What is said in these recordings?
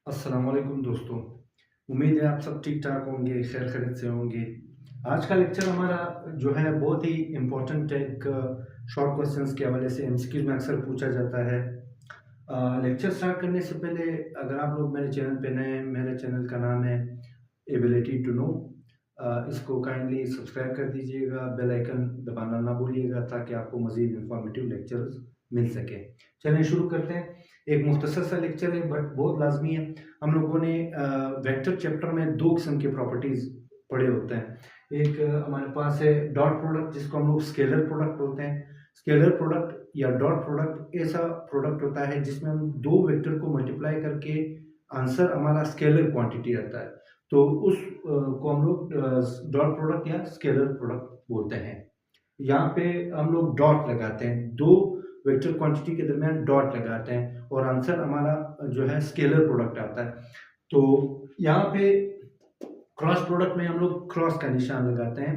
अस्सलाम वालेकुम दोस्तों। उम्मीद है आप सब ठीक-ठाक होंगे, खैर खैरियत से होंगे। आज का लेक्चर हमारा जो है बहुत ही इम्पोर्टेंट है। एक शॉर्ट क्वेश्चंस के हवाले से एमसीक्यूज़ में अक्सर पूछा जाता है। लेक्चर स्टार्ट करने से पहले अगर आप लोग मेरे चैनल पे नए हैं, मेरे चैनल का नाम है एबिलिटी टू नो। इसको काइंडली सब्सक्राइब कर दीजिएगा, बेल आइकन दबाना ना भूलिएगा ताकि आपको मज़ीद इन्फॉर्मेटिव लेक्चर्स मिल सके। चलिए शुरू करते हैं। एक मुख्तसर सा लेक्चर है बट बहुत लाजमी है। हम लोगों ने वेक्टर चैप्टर में दो किस्म के प्रॉपर्टीज पढ़े होते हैं। एक हमारे पास है डॉट प्रोडक्ट, जिसको हम लोग स्केलर प्रोडक्ट बोलते हैं। स्केलर प्रोडक्ट या डॉट प्रोडक्ट ऐसा प्रोडक्ट होता है जिसमें हम दो वेक्टर को मल्टीप्लाई करके आंसर हमारा स्केलर क्वांटिटी आता है, तो उस को हम लोग डॉट प्रोडक्ट या स्केलर प्रोडक्ट बोलते हैं। यहाँ पे हम लोग डॉट लगाते हैं, दो वेक्टर क्वांटिटी के दरमियान डॉट लगाते हैं और आंसर हमारा जो है स्केलर प्रोडक्ट आता है। तो यहाँ पे क्रॉस प्रोडक्ट में हम लोग क्रॉस का निशान लगाते हैं।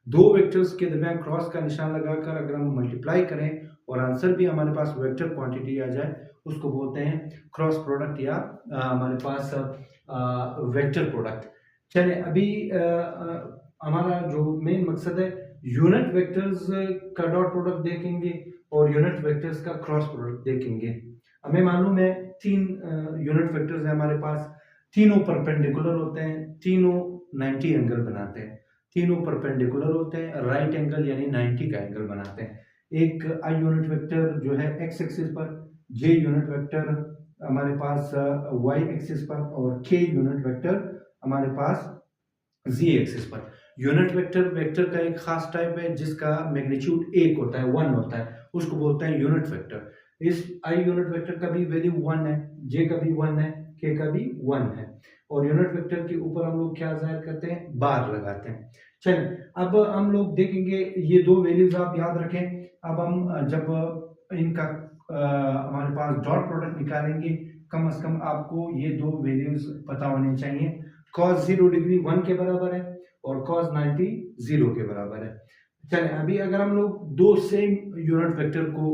दो वेक्टर्स के दरमियान क्रॉस का निशान लगाकर अगर हम मल्टीप्लाई करें और आंसर भी हमारे पास वेक्टर क्वांटिटी आ जाए, उसको बोलते हैं क्रॉस प्रोडक्ट या हमारे पास वेक्टर प्रोडक्ट। चलिए अभी हमारा जो मेन मकसद है, यूनिट वेक्टर्स का डॉट प्रोडक्ट देखेंगे और यूनिट वेक्टर्स का क्रॉस प्रोडक्ट देखेंगे। हमें मालूम है तीन यूनिट वेक्टर्स हैं हमारे पास, तीनों परपेंडिकुलर होते हैं, तीनों 90 एंगल बनाते हैं। तीनों परपेंडिकुलर होते हैं, राइट एंगल यानी 90 का एंगल बनाते हैं। एक आई यूनिट वेक्टर जो है एक्स एक्सिस पर, जे यूनिट वेक्टर हमारे पास वाई एक्सिस पर और के यूनिट वेक्टर हमारे पास जी एक्सिस पर। यूनिट वेक्टर का एक खास टाइप है जिसका मैग्नीट्यूड एक होता है, 1 होता है, उसको बोलते हैं यूनिट वेक्टर। इस आई यूनिट वेक्टर का भी वैल्यू 1 है, जे का भी 1 है, के का भी 1 है और यूनिट वेक्टर के ऊपर हम लोग क्या जाहिर करते हैं, बार लगाते हैं। चलिए अब हम लोग देखेंगे ये दो वैल्यूज आप याद रखें। अब हम जब इनका हमारे पास डॉट प्रोडक्ट निकालेंगे, कम से कम आपको ये दो वैल्यूज पता होनी चाहिए। cos 0 डिग्री 1 के बराबर है और cos 90 0 के बराबर है। चलिए अभी अगर हम लोग दो same unit vector co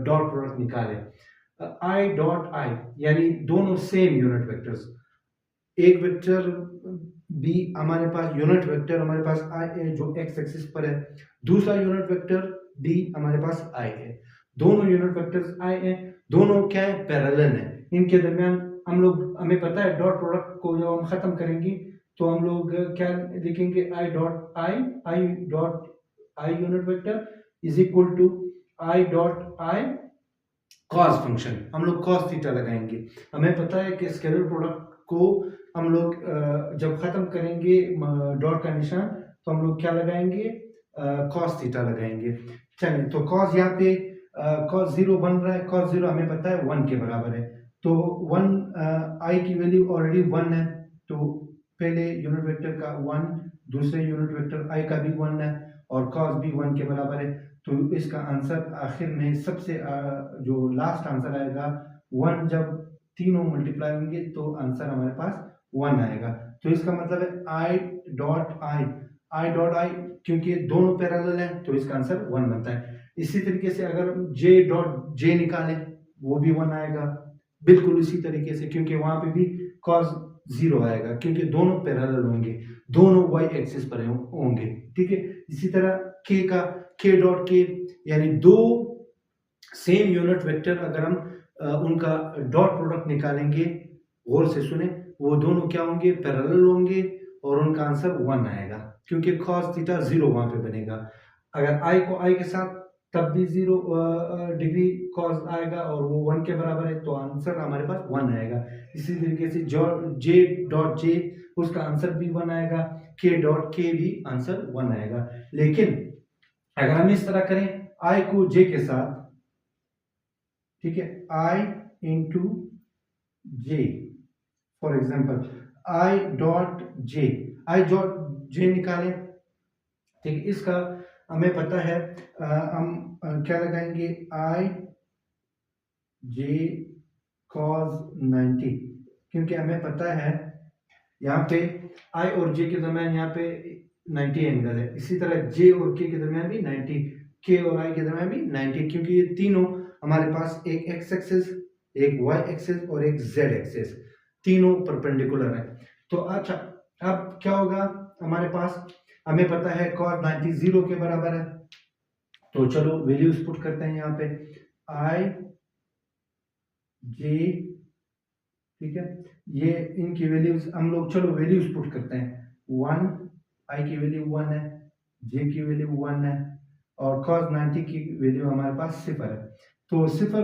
dot product निकालें, आई डॉट आई यानी दोनों सेम यूनिट वेक्टर्स, एक वेक्टर बी हमारे पास यूनिट वेक्टर हमारे पास आई है जो एक्स एक्सिस पर है, दूसरा यूनिट वेक्टर डी हमारे पास आई है। दोनों यूनिट वेक्टर्स आई हैं, दोनों क्या है, पैरेलल है। इनके दरमियान हमें पता है डॉट प्रोडक्ट को जब हम खत्म करेंगे तो हम लोग क्या लिखेंगे, i dot i unit vector is equal to i dot i cos function. हम लोग कॉस थीटा लगाएंगे। हमें पता है कि स्केलर प्रोडक्ट को हम लोग जब खत्म करेंगे डॉट का निशान तो हम लोग क्या लगाएंगे, कॉस थीटा लगाएंगे। चलिए तो कॉस यहाँ पे कॉस 0 बन रहा है, कॉस 0 हमें पता है 1 के बराबर है, तो 1 आई की वैल्यू ऑलरेडी 1 है, तो पहले यूनिट वेक्टर का 1, दूसरे यूनिट वेक्टर आई का भी 1 है और कॉस भी 1 के बराबर है। तो इसका आंसर आखिर में सबसे जो लास्ट आंसर आएगा 1, जब तीनों मल्टीप्लाई होंगे तो आंसर हमारे पास 1 आएगा। तो इसका मतलब है आई डॉट आई क्योंकि दोनों पैरेलल हैं तो इसका आंसर 1 बनता है। इसी तरीके से अगर जे डॉट जे निकालें वो भी 1 आएगा, बिल्कुल इसी तरीके से, क्योंकि वहां पे भी cos 0 आएगा क्योंकि दोनों पैरेलल होंगे, दोनों y एक्सिस पर होंगे। ठीक है, इसी तरह k डॉट के यानी दो सेम यूनिट वेक्टर अगर हम उनका डॉट प्रोडक्ट निकालेंगे, गौर से सुने, वो दोनों क्या होंगे, पैरेलल होंगे और उनका आंसर 1 आएगा क्योंकि cos थीटा 0 वहां पे बनेगा। अगर i को i के साथ तब भी 0 डिग्री cos आएगा और वो 1 के बराबर है तो आंसर हमारे पास 1 आएगा। इसी तरीके से जे डॉट जे उसका आंसर भी 1 आएगा, के डॉट के भी आंसर 1 आएगा। लेकिन अगर हम इस तरह करें i को j के साथ, ठीक है, i into J, for example I dot J निकालें। ठीक, इसका हमें पता है हम क्या लगाएंगे, आई जे कॉस 90, क्योंकि हमें पता है यहाँ पे आई और जे के दरमियान यहाँ पे 90 एंगल है। इसी तरह जे और के दरमियान भी 90, के और आई के दरमियान भी 90, क्योंकि ये तीनों हमारे पास एक एक्स एक्सिस, एक वाई एक्सिस और एक जेड एक्सिस, तीनों परपेंडिकुलर है। तो अच्छा, अब क्या होगा हमारे पास, हमें पता है cos 90 0 के बराबर है, तो चलो वैल्यूज पुट करते हैं यहाँ पे आई जे, ठीक है, ये इनकी वैल्यूज हम लोग, चलो वैल्यूज पुट करते हैं। 1, आई की वैल्यू 1 है, जे की वैल्यू 1 है, और cos 90 की वैल्यू हमारे पास 0 है। तो 0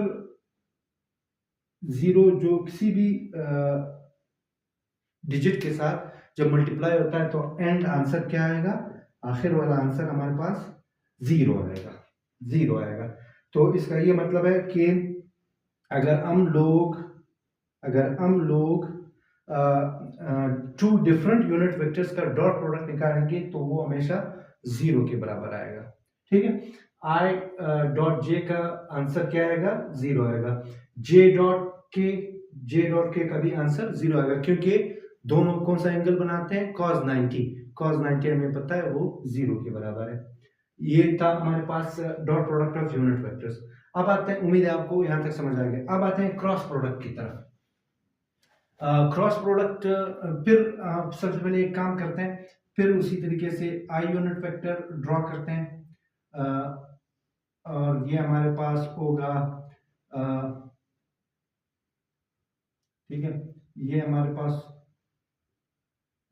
0 जो किसी भी डिजिट के साथ जब मल्टीप्लाई होता है तो एंड आंसर क्या आएगा, आखिर वाला आंसर हमारे पास 0 आएगा, 0 आएगा। तो इसका ये मतलब है कि अगर हम लोग टू डिफरेंट यूनिट वेक्टर्स का डॉट प्रोडक्ट निकालेंगे तो वो हमेशा 0 के बराबर आएगा, ठीक है। आई डॉट जे का आंसर क्या आएगा, 0 आएगा। जे डॉट के का भी आंसर 0 आएगा, क्योंकि दोनों कौन सा एंगल बनाते हैं, cos 90। cos 90 हमें पता है वो 0 के बराबर है। ये था हमारे पास dot product of unit vectors. अब आते हैं, उम्मीद है आपको यहां तक समझ आ गया। अब आते हैं क्रॉस प्रोडक्ट की तरफ। क्रॉस प्रोडक्ट, फिर सबसे पहले एक काम करते हैं, फिर उसी तरीके से आई यूनिट वेक्टर ड्रॉ करते हैं, और ये हमारे पास होगा, ठीक है, ये हमारे पास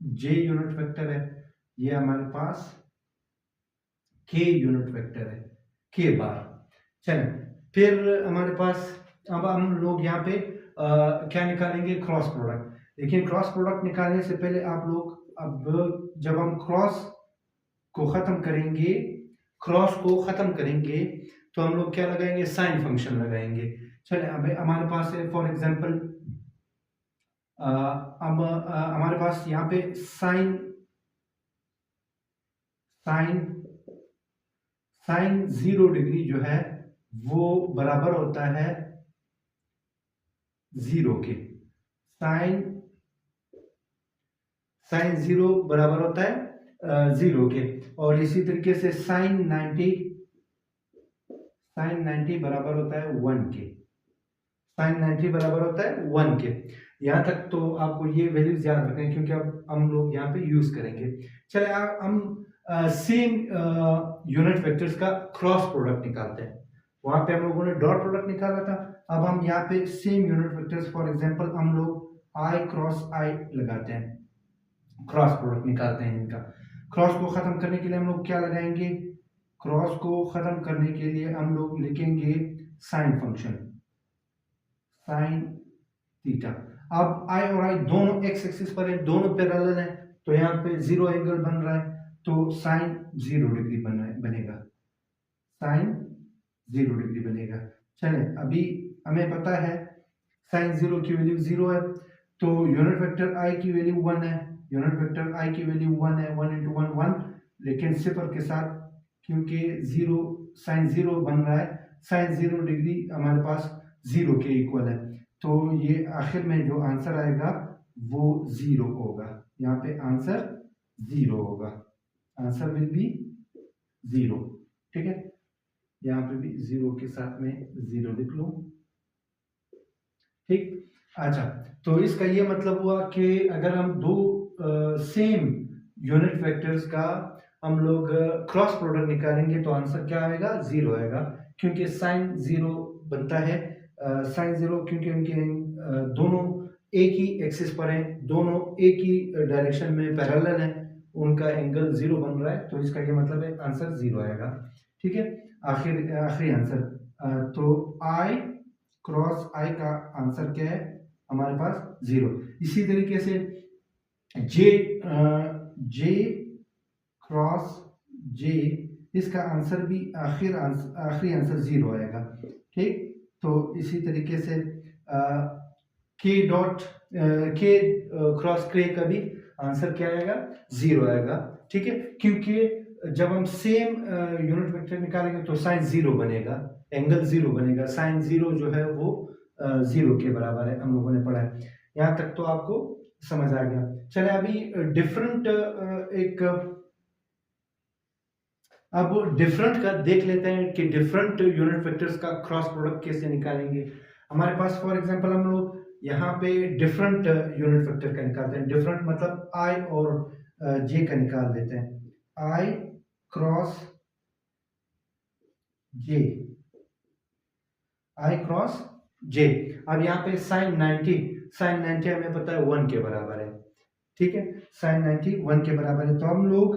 जे यूनिट वेक्टर है, ये हमारे पास के यूनिट वेक्टर है, के बार। चलें, फिर हमारे पास, अब हम लोग यहाँ पे क्या निकालेंगे, क्रॉस प्रोडक्ट। लेकिन क्रॉस प्रोडक्ट निकालने से पहले आप लोग, अब जब हम क्रॉस को खत्म करेंगे तो हम लोग क्या लगाएंगे, साइन फंक्शन लगाएंगे। चले, अब हमारे पास है फॉर एग्जांपल, अब हमारे पास यहाँ पे साइन 0 डिग्री जो है वो बराबर होता है 0 के। साइन 0 बराबर होता है 0 के, और इसी तरीके से साइन 90 बराबर होता है 1 के। साइन 90 बराबर होता है 1 के। यहाँ तक तो आपको ये वैल्यूज याद रखना है, क्योंकि अब हम लोग यहाँ पे यूज करेंगे। चले, हम सेम यूनिट वेक्टर्स का क्रॉस प्रोडक्ट निकालते हैं। वहां पे हम लोगों ने डॉट प्रोडक्ट निकाला था, अब हम यहाँ पे same unit vectors, for example हम लोग आई क्रॉस आई लगाते हैं, क्रॉस प्रोडक्ट निकालते हैं इनका। क्रॉस को खत्म करने के लिए हम लोग क्या लगाएंगे, क्रॉस को खत्म करने के लिए हम लोग लिखेंगे साइन फंक्शन, साइन थीटा। अब आई और आई दोनों एक्स एक्सिस पर है, दोनों पैरेलल है, तो यहाँ पे 0 एंगल बन रहा है, तो साइन 0 डिग्री बनेगा, साइन 0 डिग्री बनेगा। चले, अभी हमें पता है साइन 0 की वैल्यू 0 है, तो यूनिट वेक्टर आई की वैल्यू 1 है, यूनिट वेक्टर आई की वैल्यू 1 है, 1 into 1 1, लेकिन 0 के साथ, क्योंकि 0 साइन 0 बन रहा है, साइन 0 डिग्री हमारे पास 0 के इक्वल है, तो ये आखिर में जो आंसर आएगा वो 0 होगा। यहाँ पे आंसर 0 होगा, आंसर विल बी 0, ठीक है। यहाँ पे भी 0 के साथ में 0 लिख लो, ठीक। अच्छा, तो इसका ये मतलब हुआ कि अगर हम दो सेम यूनिट वेक्टर्स का हम लोग क्रॉस प्रोडक्ट निकालेंगे तो आंसर क्या आएगा, 0 आएगा, क्योंकि साइन 0 बनता है, साइन 0, क्योंकि उनके दोनों एक ही एक्सिस पर हैं, दोनों एक ही डायरेक्शन में पैरेलल हैं, उनका एंगल 0 बन रहा है, तो इसका ये मतलब है आंसर 0 आएगा, ठीक है। आखिरी आंसर, तो आई क्रॉस आई का आंसर क्या है हमारे पास, 0। इसी तरीके से जे क्रॉस जे, इसका आंसर भी आखिरी आंसर 0 आएगा, ठीक। तो इसी तरीके से के क्रॉस के का भी आंसर क्या आएगा, 0 आएगा, ठीक है, क्योंकि जब हम सेम यूनिट वेक्टर निकालेंगे तो साइन 0 बनेगा, एंगल 0 बनेगा, साइन 0 जो है वो 0 के बराबर है, हम लोगों ने पढ़ा है। यहाँ तक तो आपको समझ आ गया। चले, अभी डिफरेंट का देख लेते हैं कि डिफरेंट यूनिट वेक्टर्स का क्रॉस प्रोडक्ट कैसे निकालेंगे। हमारे पास फॉर एग्जांपल हम लोग यहाँ पे डिफरेंट यूनिट वेक्टर का निकालते हैं। डिफरेंट मतलब आई और जे का निकाल देते हैं। आई क्रॉस जे, आई क्रॉस जे। अब यहाँ पे साइन 90 हमें पता है 1 के बराबर है, ठीक है, साइन 90 1 के बराबर है। तो हम लोग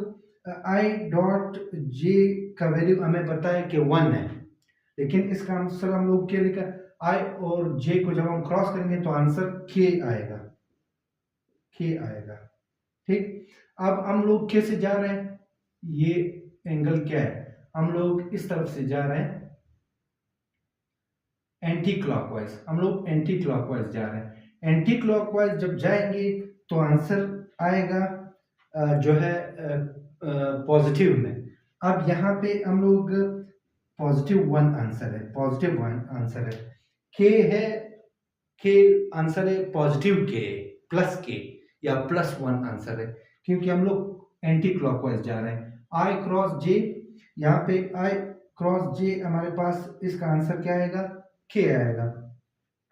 आई डॉट जे का वैल्यू हमें पता है कि 1 है, लेकिन इसका आंसर हम लोग क्या लिखा, आई और जे को जब हम क्रॉस करेंगे तो आंसर के आएगा, के आएगा, ठीक। अब हम लोग कैसे जा रहे हैं, ये एंगल क्या है, हम लोग इस तरफ से जा रहे हैं एंटी क्लॉकवाइज, हम लोग एंटी क्लॉकवाइज जा रहे हैं। एंटी क्लॉकवाइज जब जाएंगे तो आंसर आएगा जो है पॉजिटिव में। अब यहाँ पे हम लोग +1 आंसर है, +1 आंसर है। के है, के आंसर है पॉजिटिव के, प्लस के या +1 आंसर है, क्योंकि हम लोग एंटी क्लॉकवाइज जा रहे हैं। आई क्रॉस जे, यहाँ पे आई क्रॉस जे हमारे पास इसका आंसर क्या आएगा, के आएगा,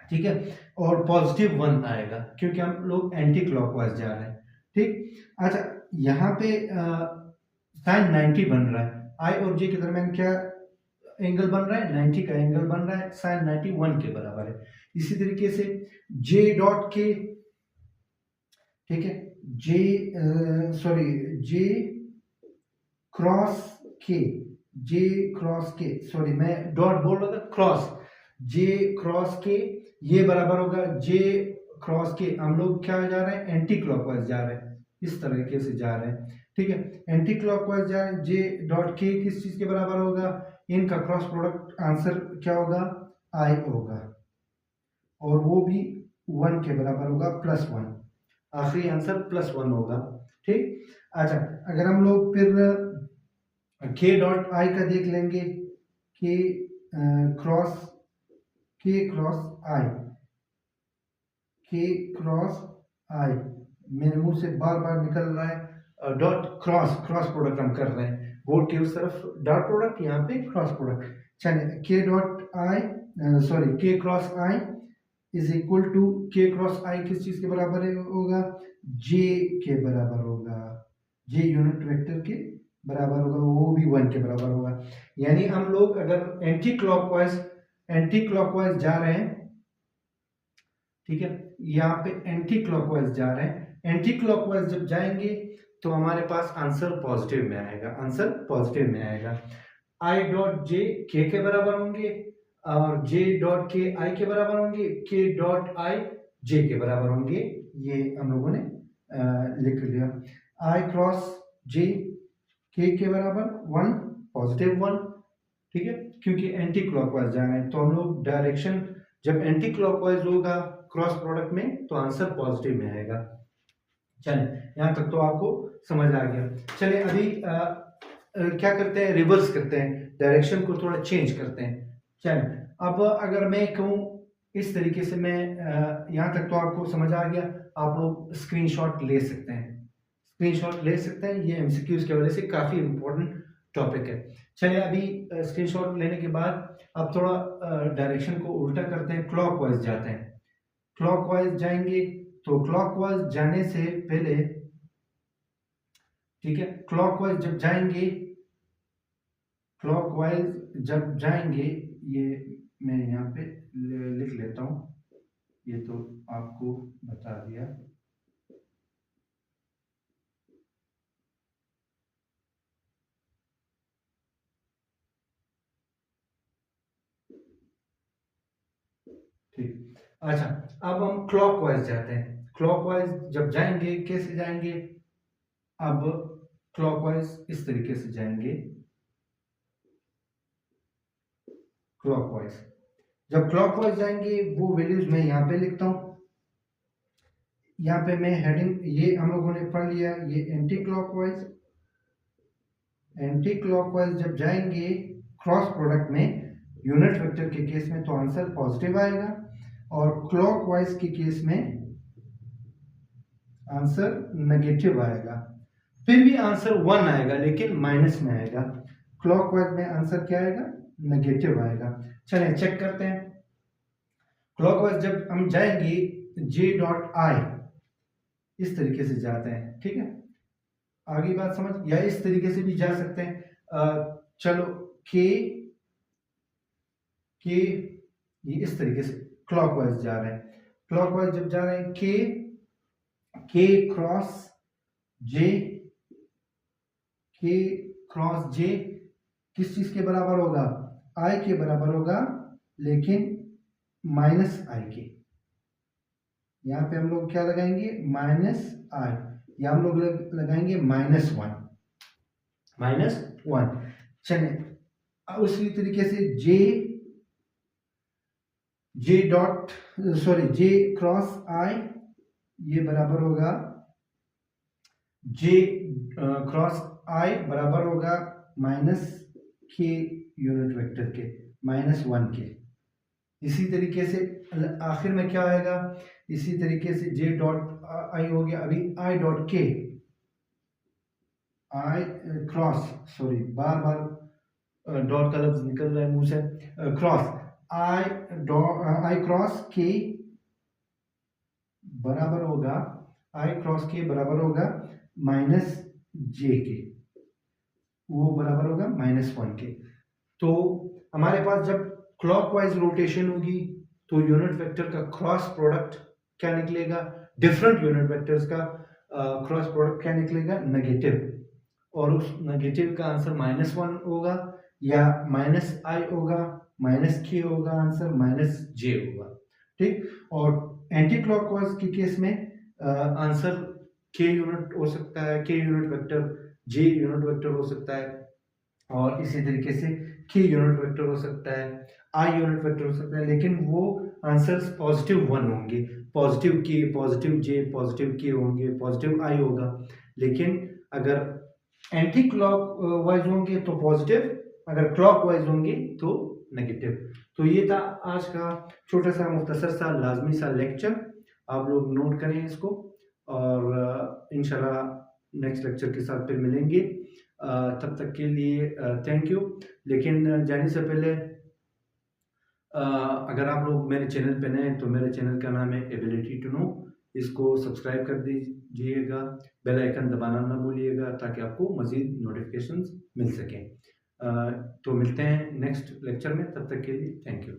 ठीक है, और +1 आएगा क्योंकि हम लोग एंटी क्लॉकवाइज जा रहे हैं, ठीक। अच्छा, यहाँ पे साइन 90 बन रहा है, आई और जे के दरमियान क्या एंगल बन रहा है, 90 का एंगल बन रहा है, साइन 90 1 के बराबर है। इसी तरीके से जे डॉट के, ठीक है, जे क्रॉस के, जे क्रॉस के, सॉरी मैं डॉट बोल रहा था, क्रॉस, जे क्रॉस के ये बराबर होगा जे क्रॉस के। हम लोग क्या जा रहे हैं, एंटी क्लॉकवाइज जा रहे हैं, इस तरीके से जा रहे हैं, ठीक है, एंटी क्लॉकवाइज जा रहे हैं। जे डॉट के किस चीज के बराबर होगा, इनका क्रॉस प्रोडक्ट आंसर क्या होगा, आई होगा, और वो भी 1 के बराबर होगा, +1, आखिरी आंसर +1 होगा, ठीक। अच्छा, अगर हम लोग फिर के डॉट आई का देख लेंगे, के क्रॉस आई, के क्रॉस आई, मेरे मुंह से बार बार निकल रहा है, डॉट क्रॉस प्रोडक्ट हम कर रहे हैं, बोर्ड के उस तरफ डॉट प्रोडक्ट, यहाँ पे क्रॉस प्रोडक्ट। चलिए, k dot i, sorry k cross i is equal to, k cross i किस चीज के बराबर होगा, जे के बराबर होगा, जे यूनिट वेक्टर के बराबर होगा, वो भी 1 के बराबर होगा। यानी हम लोग अगर एंटी क्लॉकवाइज जा रहे हैं, ठीक है, यहाँ पे एंटी क्लॉकवाइज जा रहे हैं, एंटी क्लॉकवाइज जब जाएंगे तो हमारे पास आंसर पॉजिटिव में आएगा, आंसर पॉजिटिव में आएगा। आई डॉट जे के बराबर होंगे, और जे डॉट के आई के बराबर होंगे, के डॉट आई जे के बराबर होंगे, ये हम लोगों ने लिख लिया। आई क्रॉस जे के बराबर 1, +1, ठीक है, क्योंकि एंटी क्लॉकवाइज जा रहे हैं, तो हम लोग डायरेक्शन जब एंटी क्लॉकवाइज होगा क्रॉस प्रोडक्ट में तो आंसर पॉजिटिव में आएगा। चलिए, यहाँ तक तो आपको समझ आ गया। चलिए अभी क्या करते हैं, रिवर्स करते हैं, डायरेक्शन को थोड़ा चेंज करते हैं। चलिए, अब अगर मैं कहूँ इस तरीके से, मैं यहाँ तक तो आपको समझ आ गया, आप लोग स्क्रीनशॉट ले सकते हैं, ये एमसीक्यूज की वजह से काफी इंपॉर्टेंट टॉपिक है। चलिए, अभी स्क्रीनशॉट लेने के बाद अब थोड़ा डायरेक्शन को उल्टा करते हैं, क्लॉकवाइज जाते हैं। क्लॉकवाइज जाएंगे तो क्लॉकवाइज जाने से पहले, ठीक है, क्लॉकवाइज जब जाएंगे, ये मैं यहाँ पे लिख लेता हूँ, ये तो आपको बता दिया। ठीक, अच्छा, अब हम क्लॉकवाइज जाते हैं। क्लॉकवाइज जब जाएंगे, कैसे जाएंगे, अब क्लॉकवाइज इस तरीके से जाएंगे, क्लॉकवाइज जब क्लॉकवाइज जाएंगे वो वैल्यूज मैं यहाँ पे लिखता हूँ, यहाँ पे मैं हेडिंग, ये हम लोगों ने पढ़ लिया, ये एंटी क्लॉकवाइज जब जाएंगे क्रॉस प्रोडक्ट में, यूनिट वेक्टर के केस में तो आंसर पॉजिटिव आएगा, और क्लॉकवाइज के केस में आंसर नेगेटिव आएगा। फिर भी आंसर 1 आएगा लेकिन माइनस में आएगा, क्लॉकवाइज में आंसर क्या आएगा, नेगेटिव आएगा। चलें चेक करते हैं, क्लॉकवाइज जब हम जाएंगे जे डॉट आई इस तरीके से जाते हैं, ठीक है। आगे बात समझ, या इस तरीके से भी जा सकते हैं। चलो के ये इस तरीके से क्लॉकवाइज जा रहे हैं। क्लॉकवाइज जब जा रहे हैं, के क्रॉस जे, के क्रॉस जे किस चीज के बराबर होगा? आई के बराबर होगा, लेकिन माइनस आई के। यहाँ पे हम लोग क्या लगाएंगे? माइनस आई, या हम लोग लगाएंगे -1, -1। चलिए उसी तरीके से जे क्रॉस आई ये बराबर होगा, जे क्रॉस आई बराबर होगा माइनस के यूनिट वेक्टर के, -1 के। इसी तरीके से आखिर में क्या आएगा? इसी तरीके से जे डॉट आई हो गया। अभी आई डॉट के, आई क्रॉस, सॉरी बार बार डॉट का लफ्ज निकल रहा है मुंह से, क्रॉस आई क्रॉस के बराबर होगा, आई क्रॉस के बराबर होगा माइनस जे के, वो बराबर होगा -1 के। तो हमारे पास जब क्लॉकवाइज रोटेशन होगी तो यूनिट वेक्टर का क्रॉस प्रोडक्ट क्या निकलेगा? डिफरेंट यूनिट वेक्टर्स का क्रॉस प्रोडक्ट क्या निकलेगा? नेगेटिव। और उस नेगेटिव का आंसर -1 होगा, या -i होगा, -k होगा, आंसर -j होगा, ठीक। और एंटी क्लॉकवाइज के केस में आंसर k यूनिट हो सकता है, k unit vector, j unit vector हो सकता है, और इसी तरीके से k यूनिट वेक्टर हो सकता है, i यूनिट वेक्टर हो सकता है, लेकिन वो आंसर्स +1 होंगे, positive k, positive j, positive k होंगे, पॉजिटिव i होगा। लेकिन अगर एंटी क्लॉक वाइज होंगे तो पॉजिटिव, अगर क्लॉक वाइज होंगे तो नेगेटिव। तो ये था आज का छोटा सा मुख्तसर सा लाजमी सा लेक्चर, आप लोग नोट करें इसको, और इंशाल्लाह नेक्स्ट लेक्चर के साथ फिर मिलेंगे। तब तक के लिए थैंक यू। लेकिन जाने से पहले अगर आप लोग मेरे चैनल पे नए हैं तो मेरे चैनल का नाम है एबिलिटी टू नो, इसको सब्सक्राइब कर दीजिएगा, बेल आइकन दबाना ना भूलिएगा ताकि आपको मज़ीद नोटिफिकेशंस मिल सकें। तो मिलते हैं नेक्स्ट लेक्चर में, तब तक के लिए थैंक यू।